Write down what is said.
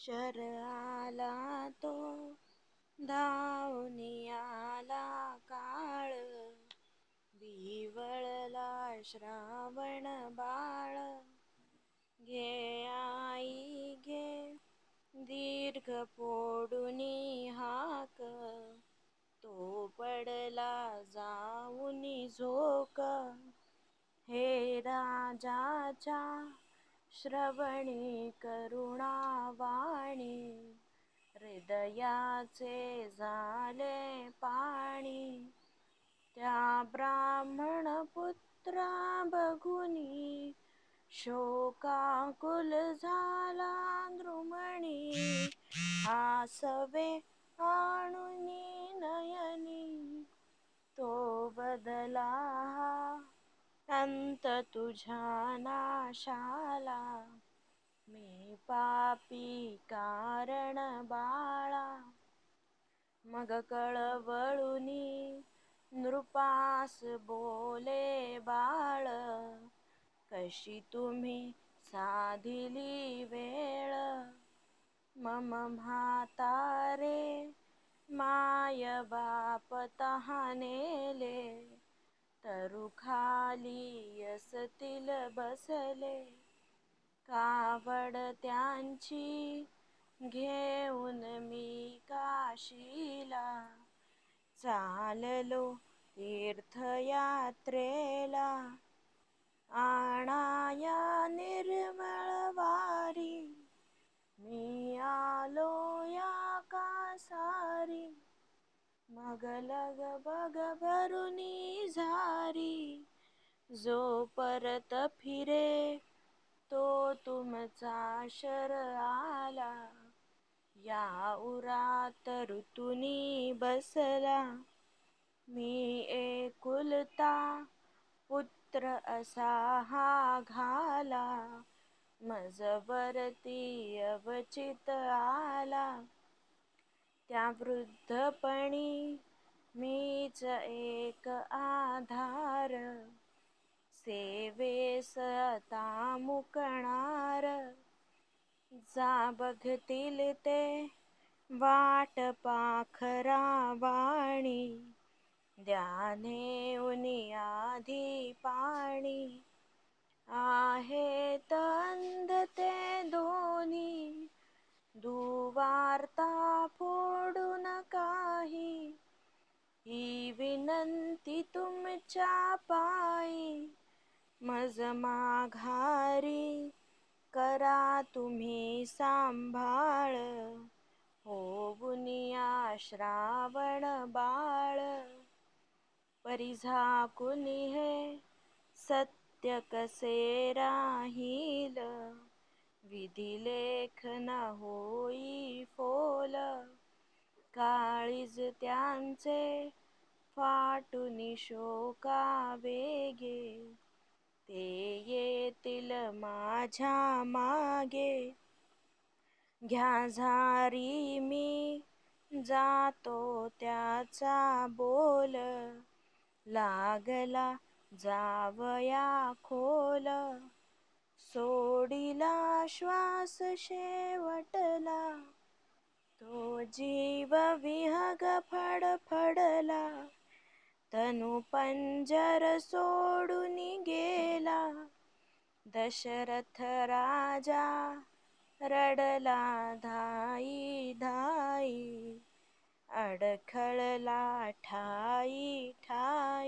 शर आला तो धावूनी आला काळ, विवळला श्रावण बाळ. घे आई घे दीर्घ फोडूनी हाक, तो पडला जाऊनी झोक. हे राजाच्या श्रवणी करुणावाणी, हृदयाचे झाले पाणी. त्या ब्राह्मण पुत्रा बघुनी, शोकाकुल झाला द्रुमणी. आसवे आणुनी नयनी, तो बदला हा अंत तुझ्या नाशाला. मी पापी कारण बाळा, मग कळवळुनी नृपास बोले बाळ. कशी तुम्ही साधिली वेळ, मम म्हातारे माय बाप तहानेले. तरु खाली असतील बसले, कावड त्यांची घेऊन मी काशीला. चाललो तीर्थयात्रेला, आणाया निर्मळ वारी. मी आलो या कासारी, मग लगबग भरुनी झारी. जो परत फिरे तो तुमचा शर आला, या उरात ऋतूनी बसला. मी एकुलता पुत्र असा हा घाला, मजवरती अवचित आला. त्या वृद्धपणी मीच एक आधार, सेवेस आता मुकणार. जा बघतील ते वाट पाखरा वाणी, द्या नेऊनी आधी पाणी. आहेत अंध ते दोन्ही, दुवार्ता फोडून काही. ही विनंती तुमच्या पायी, मज माघारी करा तुम्ही सांभाळ. होऊनिया श्रावण बाळ, परी झाकुनी हे सत्य कसे राहील. विधिलेख न होई फोल, काळीज त्यांचे फाटुनी शोका वेगे. ते येतील माझ्या मागे, घ्या झारी मी जातो त्याचा बोल. लागला जावया खोल, सोडिला श्वास शेवटला. तो जीव विहग फडफडला, तनु पंजर सोडून गेला. दशरथ राजा रडला धाई धाई, अडखळला ठाई ठाई.